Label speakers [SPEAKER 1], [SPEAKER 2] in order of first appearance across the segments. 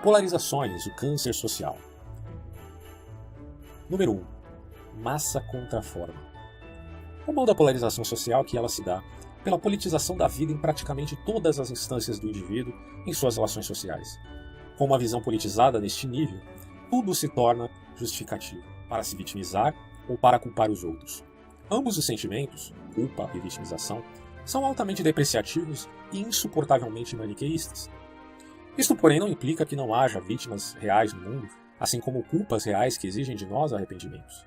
[SPEAKER 1] Polarizações, o câncer social. Número 1. Massa contra a forma. O mal da polarização social é que ela se dá pela politização da vida em praticamente todas as instâncias do indivíduo em suas relações sociais. Com uma visão politizada neste nível, tudo se torna justificativo para se vitimizar ou para culpar os outros. Ambos os sentimentos, culpa e vitimização, são altamente depreciativos e insuportavelmente maniqueístas. Isto, porém, não implica que não haja vítimas reais no mundo, assim como culpas reais que exigem de nós arrependimentos.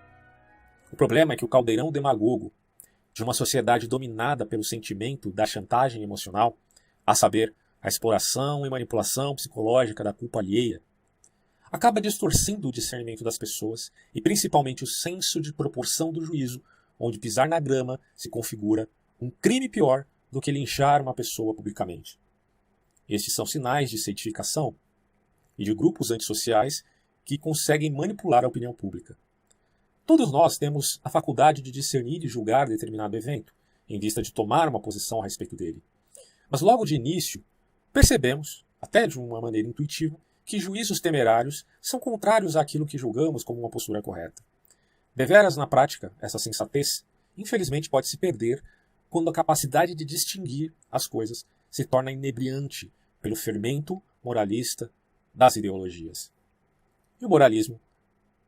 [SPEAKER 1] O problema é que o caldeirão demagogo de uma sociedade dominada pelo sentimento da chantagem emocional, a saber, a exploração e manipulação psicológica da culpa alheia, acaba distorcendo o discernimento das pessoas e principalmente o senso de proporção do juízo, onde pisar na grama se configura um crime pior do que linchar uma pessoa publicamente. Estes são sinais de sedificação e de grupos antissociais que conseguem manipular a opinião pública. Todos nós temos a faculdade de discernir e julgar determinado evento, em vista de tomar uma posição a respeito dele. Mas logo de início, percebemos, até de uma maneira intuitiva, que juízos temerários são contrários àquilo que julgamos como uma postura correta. Deveras, na prática, essa sensatez, infelizmente, pode se perder quando a capacidade de distinguir as coisas se torna inebriante pelo fermento moralista das ideologias. E o moralismo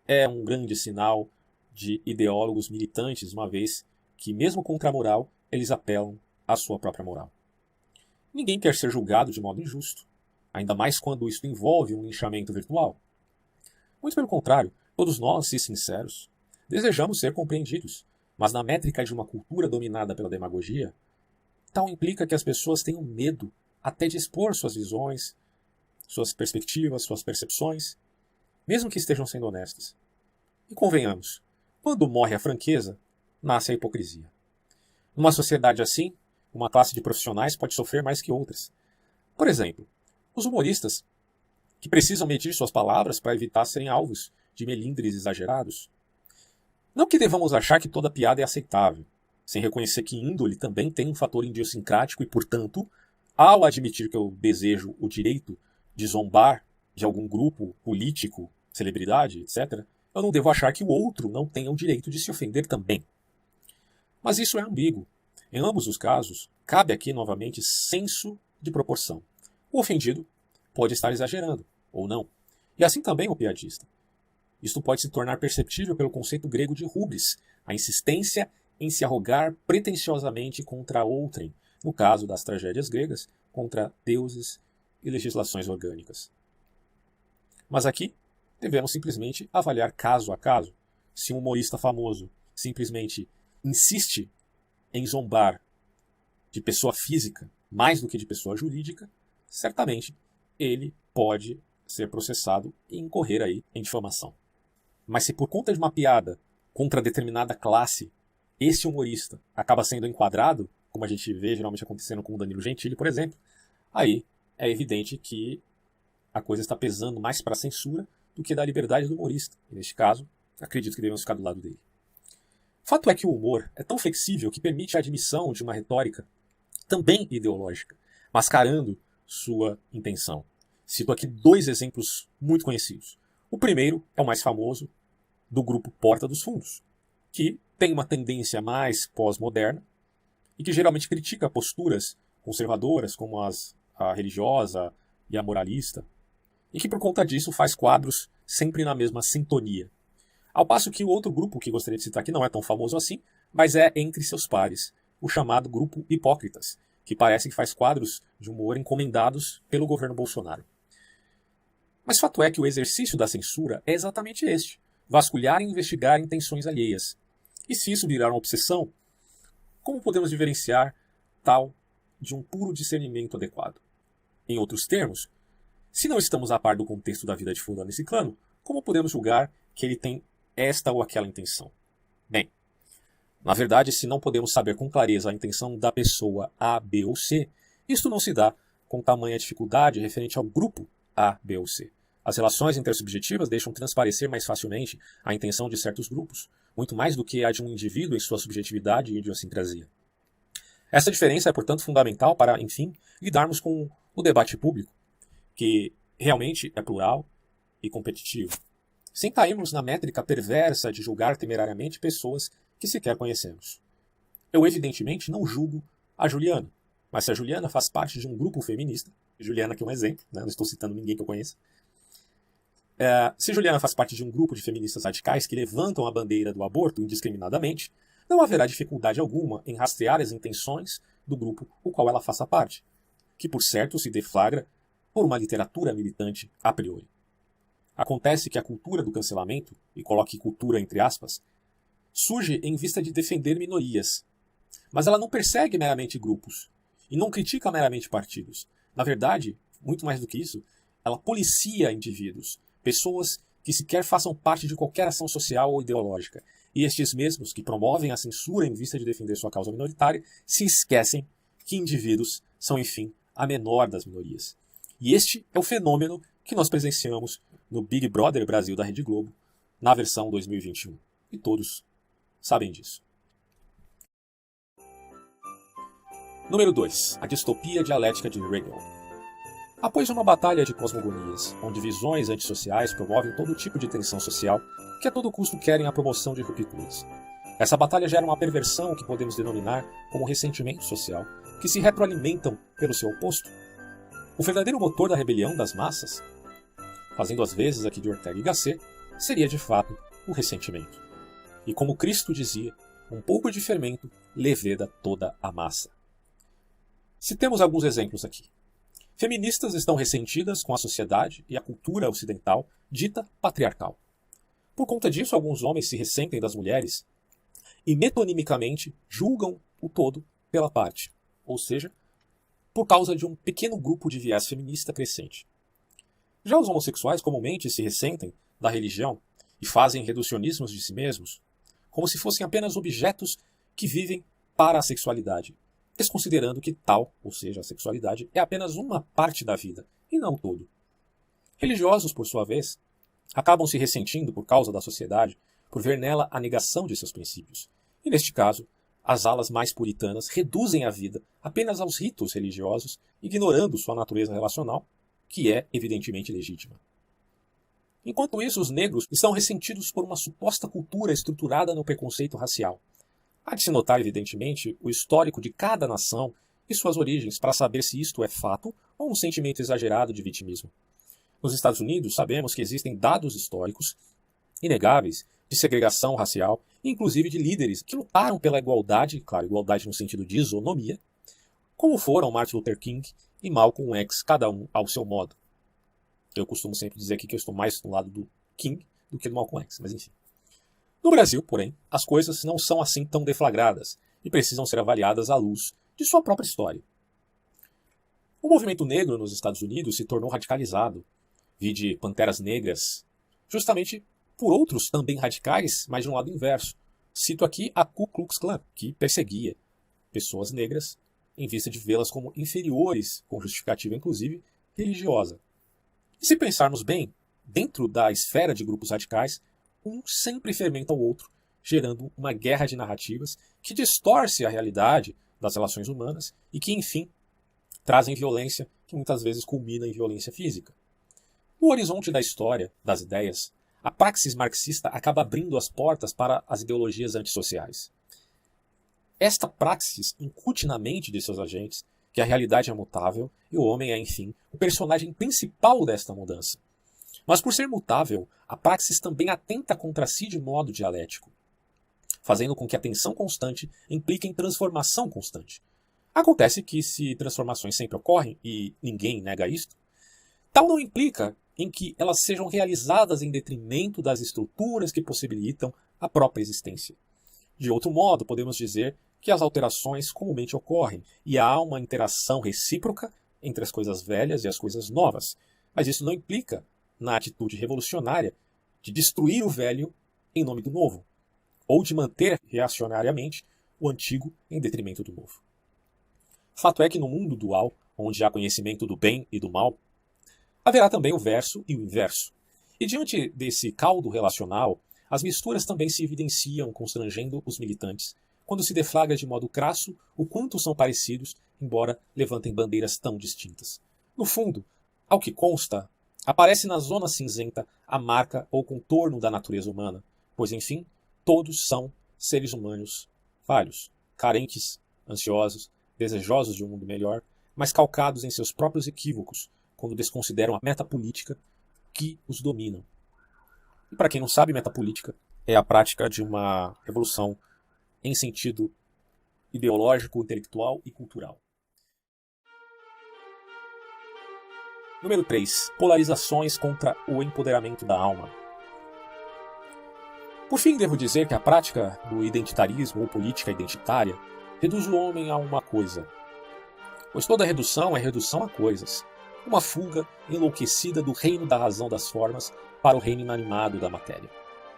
[SPEAKER 1] é um grande sinal de ideólogos militantes, uma vez que, mesmo contra a moral, eles apelam à sua própria moral. Ninguém quer ser julgado de modo injusto, ainda mais quando isso envolve um linchamento virtual. Muito pelo contrário, todos nós, se sinceros, desejamos ser compreendidos, mas na métrica de uma cultura dominada pela demagogia, tal implica que as pessoas tenham medo até de expor suas visões, suas perspectivas, suas percepções, mesmo que estejam sendo honestas. E convenhamos, quando morre a franqueza, nasce a hipocrisia. Numa sociedade assim, uma classe de profissionais pode sofrer mais que outras. Por exemplo, os humoristas, que precisam medir suas palavras para evitar serem alvos de melindres exagerados. Não que devamos achar que toda piada é aceitável, sem reconhecer que índole também tem um fator idiosincrático e, portanto, ao admitir que eu desejo o direito de zombar de algum grupo político, celebridade, etc., eu não devo achar que o outro não tenha o direito de se ofender também. Mas isso é ambíguo. Em ambos os casos, cabe aqui novamente senso de proporção. O ofendido pode estar exagerando, ou não. E assim também o piadista. Isto pode se tornar perceptível pelo conceito grego de rubris, a insistência em se arrogar pretensiosamente contra outrem, no caso das tragédias gregas, contra deuses e legislações orgânicas. Mas aqui, devemos simplesmente avaliar caso a caso. Se um humorista famoso simplesmente insiste em zombar de pessoa física mais do que de pessoa jurídica, certamente ele pode ser processado e incorrer aí em difamação. Mas se por conta de uma piada contra determinada classe, esse humorista acaba sendo enquadrado, como a gente vê geralmente acontecendo com o Danilo Gentili, por exemplo, aí é evidente que a coisa está pesando mais para a censura do que da liberdade do humorista. E neste caso, acredito que devemos ficar do lado dele. Fato é que o humor é tão flexível que permite a admissão de uma retórica também ideológica, mascarando sua intenção. Cito aqui 2 exemplos muito conhecidos. O primeiro é o mais famoso, do grupo Porta dos Fundos, que tem uma tendência mais pós-moderna e que geralmente critica posturas conservadoras como a religiosa e a moralista, e que por conta disso faz quadros sempre na mesma sintonia. Ao passo que o outro grupo que gostaria de citar aqui não é tão famoso assim, mas é entre seus pares, o chamado grupo Hipócritas, que parece que faz quadros de humor encomendados pelo governo Bolsonaro. Mas fato é que o exercício da censura é exatamente este: vasculhar e investigar intenções alheias. E se isso virar uma obsessão, como podemos diferenciar tal de um puro discernimento adequado? Em outros termos, se não estamos a par do contexto da vida de fulano e ciclano, como podemos julgar que ele tem esta ou aquela intenção? Bem, na verdade, se não podemos saber com clareza a intenção da pessoa A, B ou C, isto não se dá com tamanha dificuldade referente ao grupo A, B ou C. As relações intersubjetivas deixam transparecer mais facilmente a intenção de certos grupos, muito mais do que a de um indivíduo em sua subjetividade e idiosincrasia. Essa diferença é, portanto, fundamental para, enfim, lidarmos com o debate público, que realmente é plural e competitivo, sem cairmos na métrica perversa de julgar temerariamente pessoas que sequer conhecemos. Eu evidentemente não julgo a Juliana, mas se a Juliana faz parte de um grupo feminista, Juliana aqui é um exemplo, né? Não estou citando ninguém que eu conheça, se Juliana faz parte de um grupo de feministas radicais que levantam a bandeira do aborto indiscriminadamente, não haverá dificuldade alguma em rastrear as intenções do grupo o qual ela faça parte, que por certo se deflagra por uma literatura militante a priori. Acontece que a cultura do cancelamento, e coloque cultura entre aspas, surge em vista de defender minorias, mas ela não persegue meramente grupos e não critica meramente partidos. Na verdade, muito mais do que isso, ela policia indivíduos, pessoas que sequer façam parte de qualquer ação social ou ideológica. E estes mesmos que promovem a censura em vista de defender sua causa minoritária se esquecem que indivíduos são, enfim, a menor das minorias. E este é o fenômeno que nós presenciamos no Big Brother Brasil da Rede Globo, na versão 2021. E todos sabem disso. Número 2. A distopia dialética de Hegel. Após uma batalha de cosmogonias, onde visões antissociais promovem todo tipo de tensão social que a todo custo querem a promoção de rupturas. Essa batalha gera uma perversão que podemos denominar como ressentimento social, que se retroalimentam pelo seu oposto. O verdadeiro motor da rebelião das massas, fazendo as vezes aqui de Ortega y Gasset, seria de fato o ressentimento. E como Cristo dizia, um pouco de fermento leveda toda a massa. Citemos alguns exemplos aqui. Feministas estão ressentidas com a sociedade e a cultura ocidental dita patriarcal. Por conta disso, alguns homens se ressentem das mulheres e metonimicamente julgam o todo pela parte, ou seja, por causa de um pequeno grupo de viés feminista crescente. Já os homossexuais comumente se ressentem da religião e fazem reducionismos de si mesmos, como se fossem apenas objetos que vivem para a sexualidade, desconsiderando que tal, ou seja, a sexualidade, é apenas uma parte da vida, e não todo. Religiosos, por sua vez, acabam se ressentindo por causa da sociedade, por ver nela a negação de seus princípios. E neste caso, as alas mais puritanas reduzem a vida apenas aos ritos religiosos, ignorando sua natureza relacional, que é evidentemente legítima. Enquanto isso, os negros estão ressentidos por uma suposta cultura estruturada no preconceito racial. Há de se notar, evidentemente, o histórico de cada nação e suas origens para saber se isto é fato ou um sentimento exagerado de vitimismo. Nos Estados Unidos, sabemos que existem dados históricos inegáveis de segregação racial, inclusive de líderes que lutaram pela igualdade, claro, igualdade no sentido de isonomia, como foram Martin Luther King e Malcolm X, cada um ao seu modo. Eu costumo sempre dizer aqui que eu estou mais do lado do King do que do Malcolm X, mas enfim. No Brasil, porém, as coisas não são assim tão deflagradas e precisam ser avaliadas à luz de sua própria história. O movimento negro nos Estados Unidos se tornou radicalizado, vide Panteras Negras, justamente por outros também radicais, mas de um lado inverso. Cito aqui a Ku Klux Klan, que perseguia pessoas negras em vista de vê-las como inferiores, com justificativa inclusive religiosa. E se pensarmos bem, dentro da esfera de grupos radicais, um sempre fermenta o outro, gerando uma guerra de narrativas que distorce a realidade das relações humanas e que, enfim, trazem violência que muitas vezes culmina em violência física. No horizonte da história, das ideias, a praxis marxista acaba abrindo as portas para as ideologias antissociais. Esta praxis incute na mente de seus agentes que a realidade é mutável e o homem é, enfim, o personagem principal desta mudança. Mas por ser mutável, a praxis também atenta contra si de modo dialético, fazendo com que a tensão constante implique em transformação constante. Acontece que, se transformações sempre ocorrem, e ninguém nega isto, tal não implica em que elas sejam realizadas em detrimento das estruturas que possibilitam a própria existência. De outro modo, podemos dizer que as alterações comumente ocorrem e há uma interação recíproca entre as coisas velhas e as coisas novas, mas isso não implica na atitude revolucionária de destruir o velho em nome do novo, ou de manter reacionariamente o antigo em detrimento do novo. Fato é que no mundo dual, onde há conhecimento do bem e do mal, haverá também o verso e o inverso. E diante desse caldo relacional, as misturas também se evidenciam, constrangendo os militantes, quando se deflagra de modo crasso o quanto são parecidos, embora levantem bandeiras tão distintas. No fundo, ao que consta, Aparece na zona cinzenta a marca ou contorno da natureza humana, pois, enfim, todos são seres humanos falhos, carentes, ansiosos, desejosos de um mundo melhor, mas calcados em seus próprios equívocos, quando desconsideram a metapolítica que os dominam. E para quem não sabe, metapolítica é a prática de uma revolução em sentido ideológico, intelectual e cultural. Número 3. Polarizações contra o empoderamento da alma. Por fim, devo dizer que a prática do identitarismo ou política identitária reduz o homem a uma coisa, pois toda redução é redução a coisas, uma fuga enlouquecida do reino da razão das formas para o reino inanimado da matéria.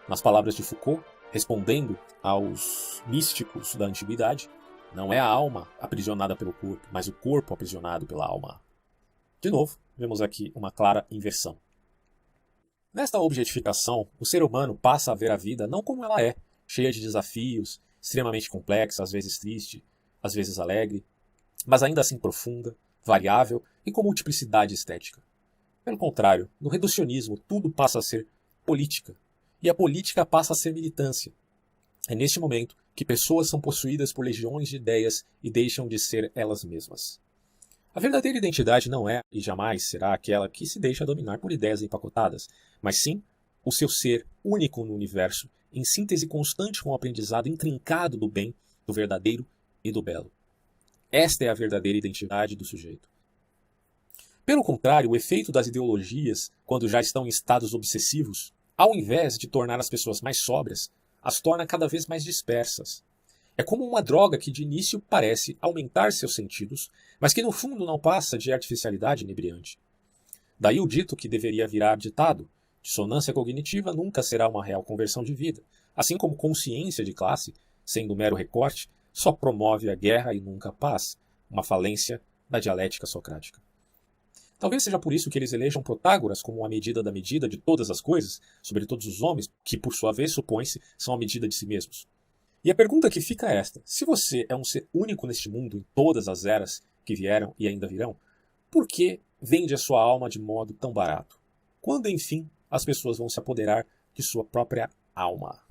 [SPEAKER 1] Nas palavras de Foucault, respondendo aos místicos da antiguidade, não é a alma aprisionada pelo corpo, mas o corpo aprisionado pela alma. De novo, vemos aqui uma clara inversão. Nesta objetificação, o ser humano passa a ver a vida não como ela é, cheia de desafios, extremamente complexa, às vezes triste, às vezes alegre, mas ainda assim profunda, variável e com multiplicidade estética. Pelo contrário, no reducionismo tudo passa a ser política, e a política passa a ser militância. É neste momento que pessoas são possuídas por legiões de ideias e deixam de ser elas mesmas. A verdadeira identidade não é e jamais será aquela que se deixa dominar por ideias empacotadas, mas sim o seu ser único no universo, em síntese constante com o aprendizado intrincado do bem, do verdadeiro e do belo. Esta é a verdadeira identidade do sujeito. Pelo contrário, o efeito das ideologias, quando já estão em estados obsessivos, ao invés de tornar as pessoas mais sóbrias, as torna cada vez mais dispersas. É como uma droga que de início parece aumentar seus sentidos, mas que no fundo não passa de artificialidade inebriante. Daí o dito que deveria virar ditado: dissonância cognitiva nunca será uma real conversão de vida, assim como consciência de classe, sendo mero recorte, só promove a guerra e nunca a paz, uma falência da dialética socrática. Talvez seja por isso que eles elejam Protágoras como a medida da medida de todas as coisas, sobre todos os homens, que por sua vez supõe-se são a medida de si mesmos. E a pergunta que fica é esta: se você é um ser único neste mundo, em todas as eras que vieram e ainda virão, por que vende a sua alma de modo tão barato? Quando, enfim, as pessoas vão se apoderar de sua própria alma?